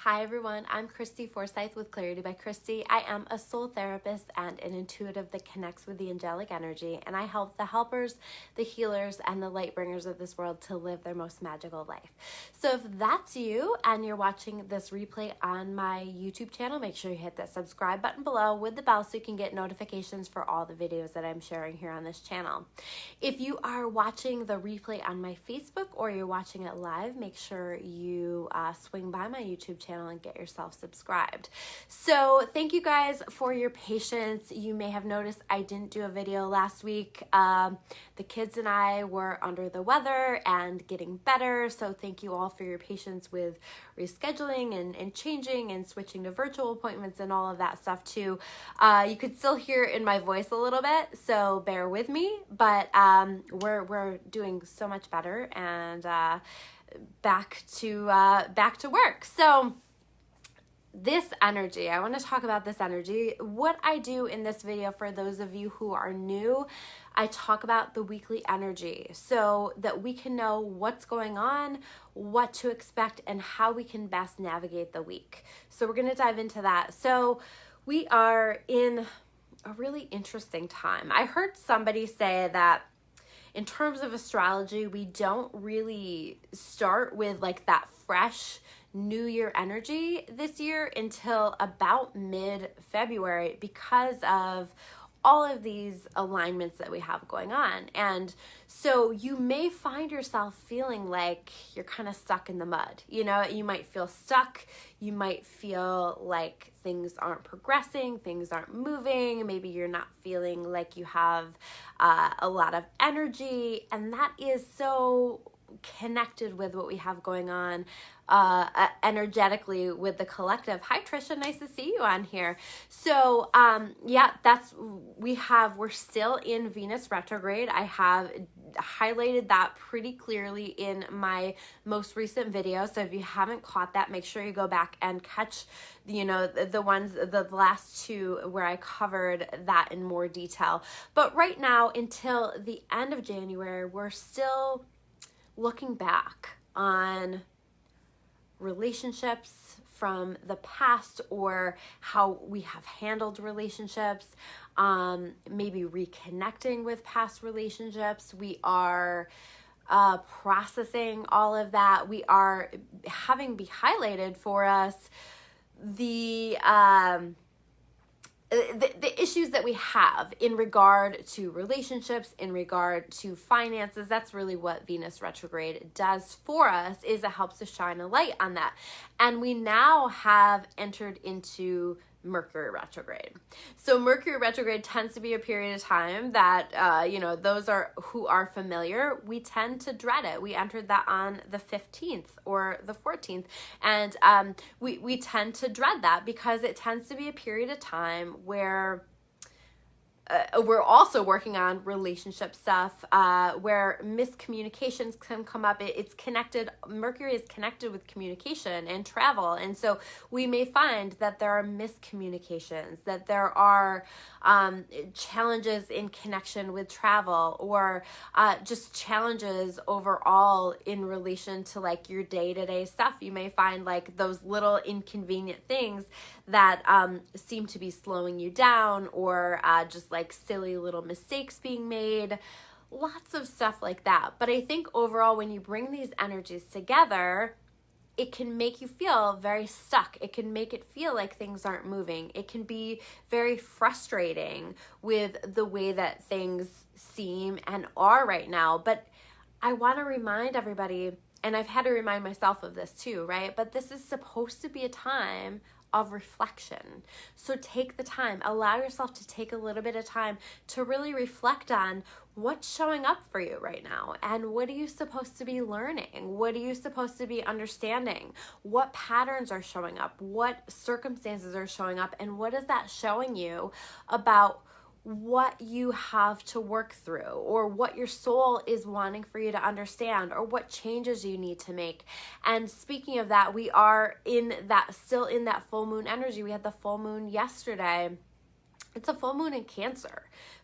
Hi everyone, I'm Christy Forsyth with Clarity by Christy. I am a soul therapist and an intuitive that connects with the angelic energy, and I help the helpers, the healers, and the light bringers of this world to live their most magical life. So if that's you and you're watching this replay on my YouTube channel, make sure you hit that subscribe button below with the bell so you can get notifications for all the videos that I'm sharing here on this channel. If you are watching the replay on my Facebook or you're watching it live, make sure you swing by my YouTube channel and get yourself subscribed. So thank you guys for your patience. You may have noticed I didn't do a video last week. The kids and I were under the weather and getting better, so thank you all for your patience with rescheduling and changing and switching to virtual appointments and all of that stuff too. You could still hear in my voice a little bit, so bear with me, but we're doing so much better and back to work. So this energy, I want to talk about this energy. What I do in this video, for those of you who are new, I talk about the weekly energy so that we can know what's going on, what to expect, and how we can best navigate the week. So we're going to dive into that. So we are in a really interesting time. I heard somebody say that in terms of astrology, we don't really start with like that fresh New Year energy this year until about mid-February because of all of these alignments that we have going on. And so you may find yourself feeling like you're kind of stuck in the mud. You know, you might feel stuck. You might feel like things aren't progressing, things aren't moving. Maybe you're not feeling like you have a lot of energy. And that is so connected with what we have going on energetically with the collective. Hi Trisha, nice to see you on here. So yeah, we're still in Venus retrograde. I have highlighted that pretty clearly in my most recent video. So if you haven't caught that, make sure you go back and catch the last two where I covered that in more detail. But right now, until the end of January, we're still looking back on relationships from the past or how we have handled relationships, maybe reconnecting with past relationships. We are processing all of that. We are having be highlighted for us the issues that we have in regard to relationships, in regard to finances. That's really what Venus retrograde does for us, is it helps to shine a light on that. And we now have entered into Mercury retrograde. So Mercury retrograde tends to be a period of time that, those who are familiar, we tend to dread it. We entered that on the 15th or the 14th. And we tend to dread that because it tends to be a period of time where we're also working on relationship stuff, where miscommunications can come up. It's connected. Mercury is connected with communication and travel. And so we may find that there are miscommunications, that there are challenges in connection with travel, or just challenges overall in relation to like your day-to-day stuff. You may find like those little inconvenient things that seem to be slowing you down, or just like silly little mistakes being made, lots of stuff like that. But I think overall, when you bring these energies together, it can make you feel very stuck. It can make it feel like things aren't moving. It can be very frustrating with the way that things seem and are right now. But I want to remind everybody, and I've had to remind myself of this too, right? But this is supposed to be a time of reflection. So take the time, allow yourself to take a little bit of time to really reflect on what's showing up for you right now, and what are you supposed to be learning? What are you supposed to be understanding? What patterns are showing up? What circumstances are showing up? And what is that showing you about what you have to work through, or what your soul is wanting for you to understand, or what changes you need to make? And speaking of that, we are still in that full moon energy. We had the full moon yesterday. It's a full moon in Cancer.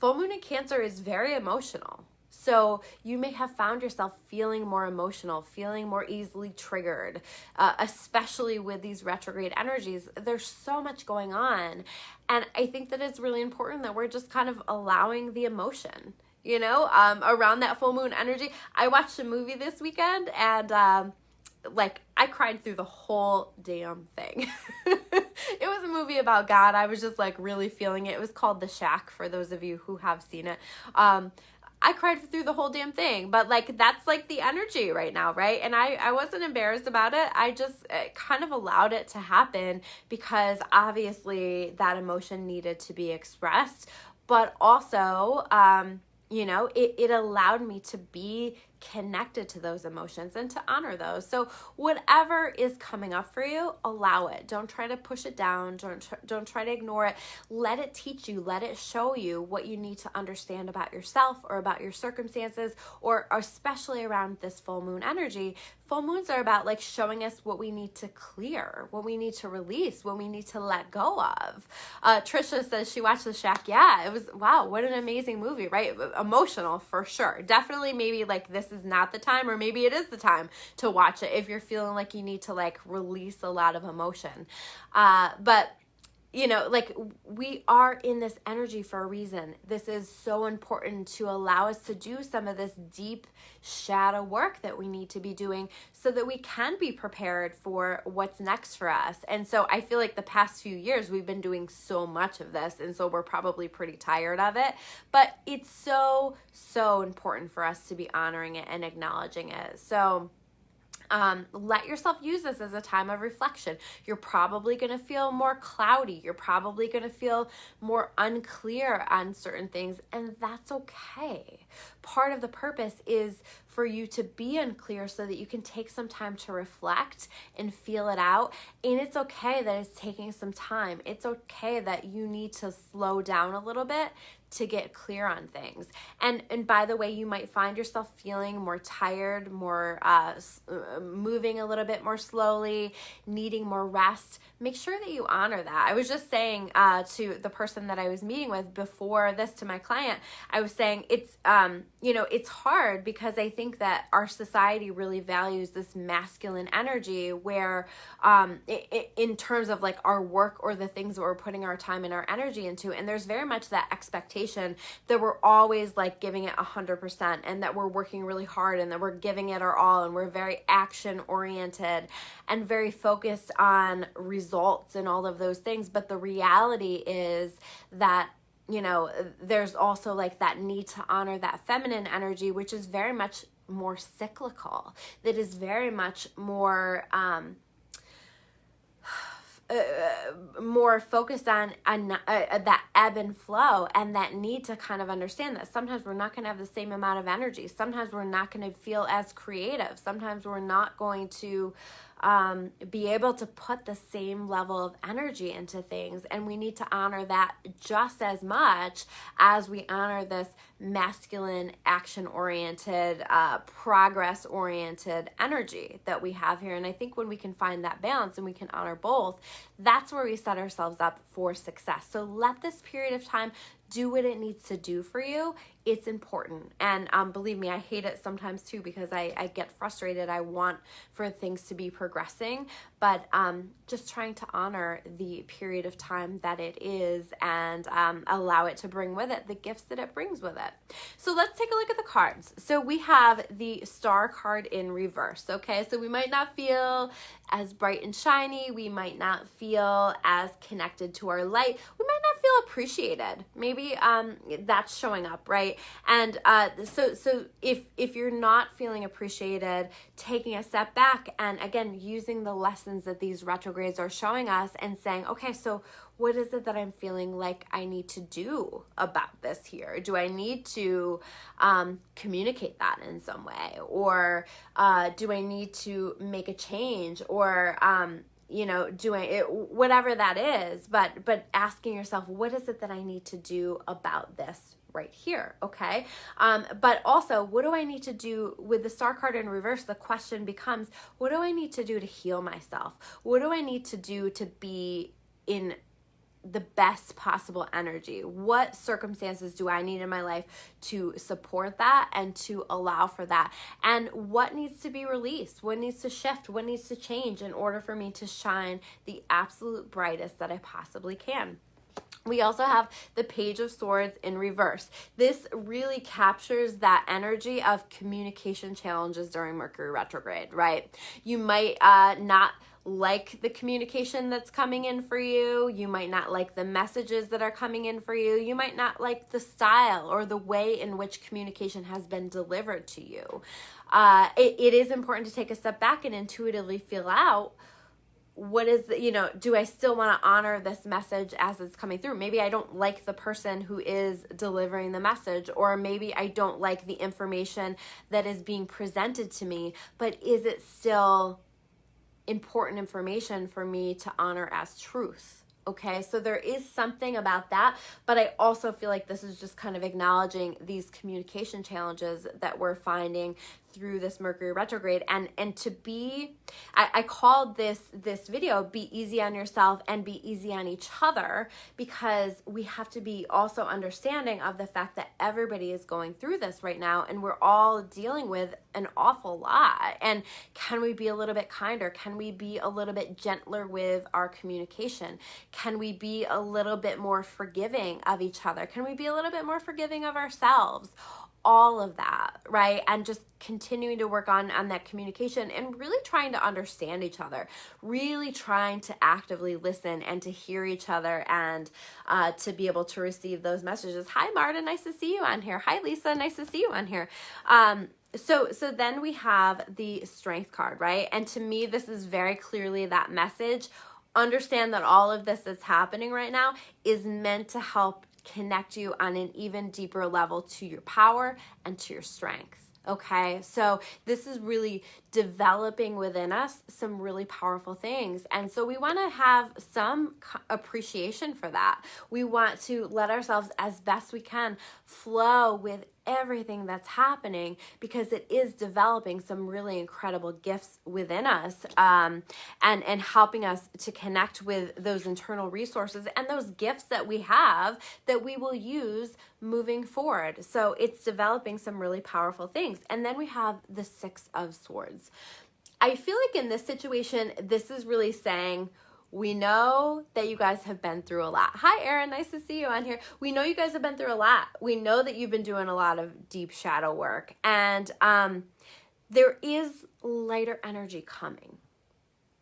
Full moon in Cancer is very emotional. So you may have found yourself feeling more emotional, feeling more easily triggered, especially with these retrograde energies. There's so much going on. And I think that it's really important that we're just kind of allowing the emotion, around that full moon energy. I watched a movie this weekend and I cried through the whole damn thing. It was a movie about God. I was just really feeling it. It was called The Shack, for those of you who have seen it. I cried through the whole damn thing, but that's the energy right now, right? And I wasn't embarrassed about it. I just kind of allowed it to happen because obviously that emotion needed to be expressed, but also, it allowed me to be connected to those emotions and to honor those. So whatever is coming up for you, allow it. Don't try to push it down. Don't try to ignore it. Let it teach you. Let it show you what you need to understand about yourself or about your circumstances, or especially around this full moon energy. Full moons are about showing us what we need to clear, what we need to release, what we need to let go of. Trisha says she watched The Shack. Yeah, it was, wow, what an amazing movie, right? Emotional for sure. Definitely maybe this is not the time, or maybe it is the time to watch it if you're feeling like you need to release a lot of emotion. But we are in this energy for a reason. This is so important to allow us to do some of this deep shadow work that we need to be doing so that we can be prepared for what's next for us. And so I feel the past few years we've been doing so much of this, and so we're probably pretty tired of it. But it's so, so important for us to be honoring it and acknowledging it. So let yourself use this as a time of reflection. You're probably going to feel more cloudy. You're probably going to feel more unclear on certain things, and that's okay. Part of the purpose is for you to be unclear so that you can take some time to reflect and feel it out. And it's okay that it's taking some time. It's okay that you need to slow down a little bit to get clear on things. And by the way, you might find yourself feeling more tired, more moving a little bit more slowly, needing more rest. Make sure that you honor that. I was just saying to the person that I was meeting with before this, to my client, I was saying it's it's hard because I think that our society really values this masculine energy where in terms of our work or the things that we're putting our time and our energy into, and there's very much that expectation that we're always giving it 100%, and that we're working really hard, and that we're giving it our all, and we're very action oriented and very focused on results and all of those things. But the reality is that there's also that need to honor that feminine energy, which is very much more cyclical, that is very much more more focused on that ebb and flow, and that need to kind of understand that sometimes we're not going to have the same amount of energy. Sometimes we're not going to feel as creative. Sometimes we're not going to be able to put the same level of energy into things, and we need to honor that just as much as we honor this masculine, action-oriented, progress-oriented energy that we have here. And I think when we can find that balance and we can honor both, that's where we set ourselves up for success. So let this period of time do what it needs to do for you. It's important. And believe me, I hate it sometimes too, because I get frustrated. I want for things to be progressing, but just trying to honor the period of time that it is, and allow it to bring with it the gifts that it brings with it. So let's take a look at the cards. So we have the Star card in reverse. Okay, so we might not feel as bright and shiny. We might not feel as connected to our light. We might not feel appreciated. Maybe that's showing up, right? And so if you're not feeling appreciated, taking a step back and again using the lessons that these retrogrades are showing us and saying, okay, so what is it that I'm feeling like I need to do about this here? Do I need to communicate that in some way? Or do I need to make a change? Or whatever that is, but asking yourself, what is it that I need to do about this right here? Okay. But also, what do I need to do with the Star card in reverse? The question becomes, what do I need to do to heal myself? What do I need to do to be in the best possible energy? What circumstances do I need in my life to support that and to allow for that? And what needs to be released? What needs to shift? What needs to change in order for me to shine the absolute brightest that I possibly can? We also have the Page of Swords in reverse. This really captures that energy of communication challenges during Mercury retrograde, right? You might not like the communication that's coming in for you. You might not like the messages that are coming in for you. You might not like the style or the way in which communication has been delivered to you. It is important to take a step back and intuitively feel out, what is the, do I still want to honor this message as it's coming through? Maybe I don't like the person who is delivering the message, or maybe I don't like the information that is being presented to me, but is it still important information for me to honor as truth? Okay, so there is something about that, but I also feel like this is just kind of acknowledging these communication challenges that we're finding through this Mercury retrograde, and to be, I called this video Be Easy on Yourself and Be Easy on Each Other, because we have to be also understanding of the fact that everybody is going through this right now, and we're all dealing with an awful lot. And can we be a little bit kinder? Can we be a little bit gentler with our communication? Can we be a little bit more forgiving of each other? Can we be a little bit more forgiving of ourselves? All of that, right? And just continuing to work on that communication and really trying to understand each other, really trying to actively listen and to hear each other, and to be able to receive those messages. Hi, Marta, nice to see you on here. Hi, Lisa, nice to see you on here. So then we have the Strength card, right? And to me, this is very clearly that message. Understand that all of this that's happening right now is meant to help connect you on an even deeper level to your power and to your strength. Okay, so this is really developing within us some really powerful things. And so we want to have some appreciation for that. We want to let ourselves, as best we can, flow with everything that's happening, because it is developing some really incredible gifts within us, and helping us to connect with those internal resources and those gifts that we have that we will use moving forward. So it's developing some really powerful things. And then we have the Six of Swords. I feel like in this situation, this is really saying, we know that you guys have been through a lot. Hi, Erin. Nice to see you on here. We know you guys have been through a lot. We know that you've been doing a lot of deep shadow work. And there is lighter energy coming.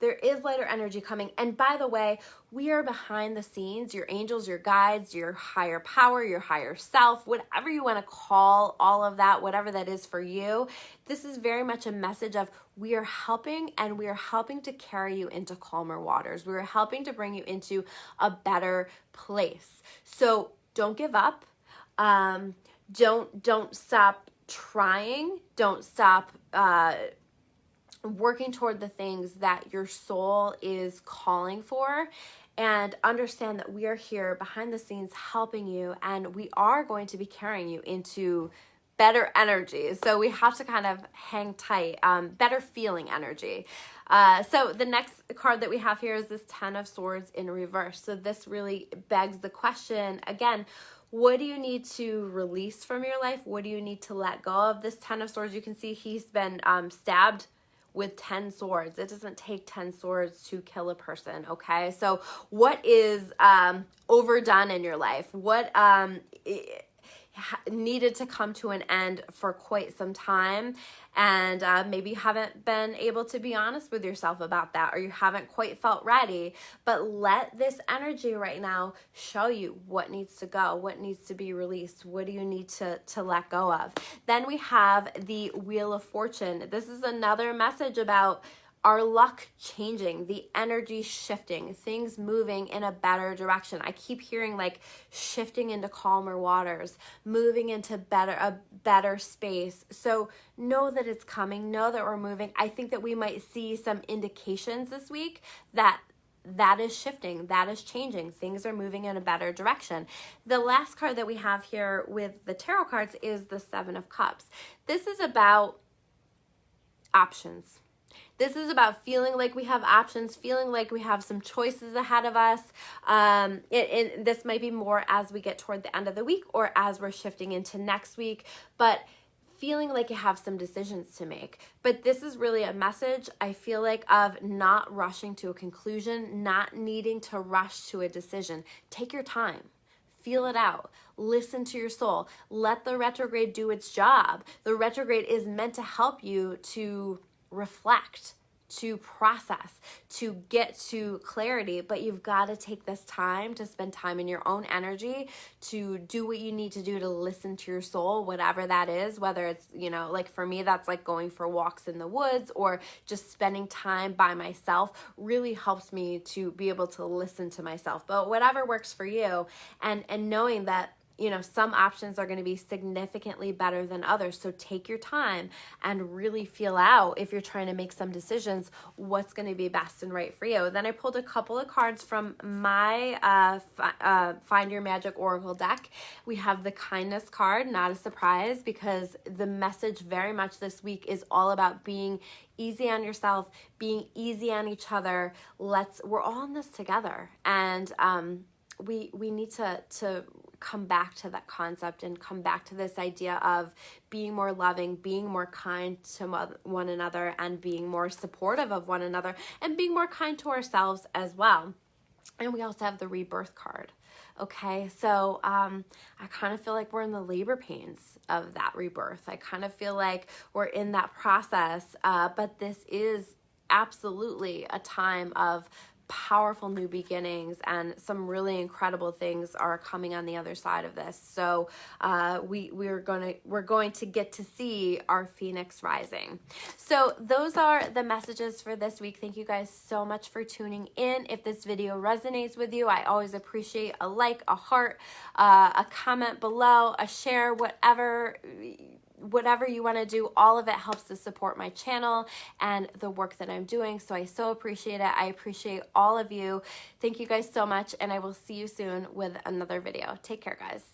There is lighter energy coming. And by the way, we are behind the scenes, your angels, your guides, your higher power, your higher self, whatever you want to call all of that, whatever that is for you. This is very much a message of, we are helping, and we are helping to carry you into calmer waters. We are helping to bring you into a better place. So don't give up. Don't stop trying. Don't stop working toward the things that your soul is calling for, and understand that we are here behind the scenes helping you, and we are going to be carrying you into better energy. So we have to kind of hang tight, better feeling energy. So the next card that we have here is this Ten of Swords in reverse. So this really begs the question again, what do you need to release from your life? What do you need to let go of? This Ten of Swords, you can see he's been stabbed with 10 swords. It doesn't take 10 swords to kill a person, okay? So what is overdone in your life? What needed to come to an end for quite some time, and maybe you haven't been able to be honest with yourself about that, or you haven't quite felt ready, but let this energy right now show you what needs to go, what needs to be released, what do you need to let go of. Then we have the Wheel of Fortune. This is another message about our luck changing, the energy shifting, things moving in a better direction. I keep hearing like shifting into calmer waters, moving into a better space. So know that it's coming, know that we're moving. I think that we might see some indications this week that is shifting, that is changing. Things are moving in a better direction. The last card that we have here with the tarot cards is the Seven of Cups. This is about options. This is about feeling like we have options, feeling like we have some choices ahead of us. This might be more as we get toward the end of the week or as we're shifting into next week, but feeling like you have some decisions to make. But this is really a message, I feel like, of not rushing to a conclusion, not needing to rush to a decision. Take your time. Feel it out. Listen to your soul. Let the retrograde do its job. The retrograde is meant to help you to reflect, to process, to get to clarity, but you've got to take this time to spend time in your own energy, to do what you need to do to listen to your soul, whatever that is, whether it's, like for me, that's like going for walks in the woods or just spending time by myself really helps me to be able to listen to myself. But whatever works for you, and knowing that some options are going to be significantly better than others. So take your time and really feel out, if you're trying to make some decisions, what's going to be best and right for you. Then I pulled a couple of cards from my Find Your Magic Oracle deck. We have the Kindness card, not a surprise, because the message very much this week is all about being easy on yourself, being easy on each other. We're all in this together. And we need to come back to that concept and come back to this idea of being more loving, being more kind to one another, and being more supportive of one another, and being more kind to ourselves as well. And we also have the Rebirth card. Okay, so I kind of feel like we're in the labor pains of that rebirth. I kind of feel like we're in that process, but this is absolutely a time of powerful new beginnings, and some really incredible things are coming on the other side of this. So we're going to get to see our phoenix rising. So those are the messages for this week. Thank you guys so much for tuning in. If this video resonates with you, I always appreciate a like, a heart, a comment below, a share, whatever you want to do. All of it helps to support my channel and the work that I'm doing. So I so appreciate it. I appreciate all of you. Thank you guys so much, and I will see you soon with another video. Take care, guys.